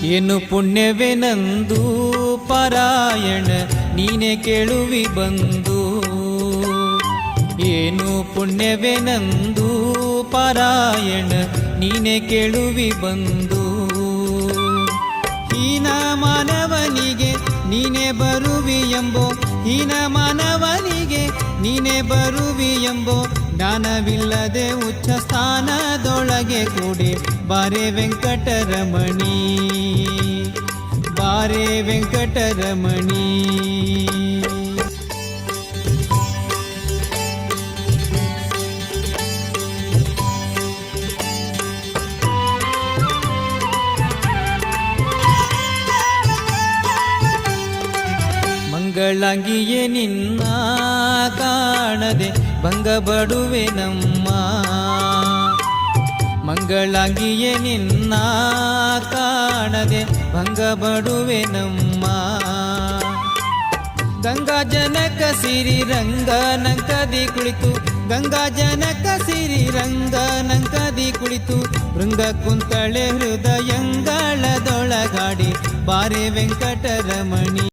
ಏನು ಪುಣ್ಯವೆನಂದು ಪಾರಾಯಣ ನೀನೆ ಕೇಳುವಿ ಬಂದು. ಏನು ಪುಣ್ಯವೆನಂದು ಪಾರಾಯಣ ನೀನೆ ಕೇಳುವಿ ಬಂದು. ಹೀನ ಮಾನವನಿಗೆ ನೀನೆ ಬರುವಿ ಎಂಬೋ, ಹೀನ ಮಾನವನಿಗೆ ನೀನೆ ಬರುವಿ ಎಂಬೋ, ಜ್ಞಾನವಿಲ್ಲದೆ ಉಚ್ಚ ಸ್ಥಾನದೊಳಗೆ ಕೂಡಿ ಬಾರೆ ವೆಂಕಟರಮಣಿ, ಬಾರೆ ವೆಂಕಟರಮಣಿ. ಮಂಗಳಾಂಗಿಯೇ ನಿನ್ನ ಕಾಣದೆ ಭಂಗಪಡುವೆ ನಮ್ಮ, ಮಂಗಳಾಂಗಿಯೇ ನಿನ್ನ ಕಾಣದೆ ಭಂಗಪಡುವೆ ನಮ್ಮ. ಗಂಗಾ ಜನಕ ಸಿರಿ ರಂಗನಂಕದಿ ಕುಳಿತು, ಗಂಗಾ ಜನಕ ಸಿರಿ ರಂಗನಂಕದಿ ಕುಳಿತು, ಭೃಂಗ ಕುಂತಳೆ ಹೃದಯಂಗಳದೊಳಗಾಡಿ ಬಾರೆ ವೆಂಕಟರಮಣಿ.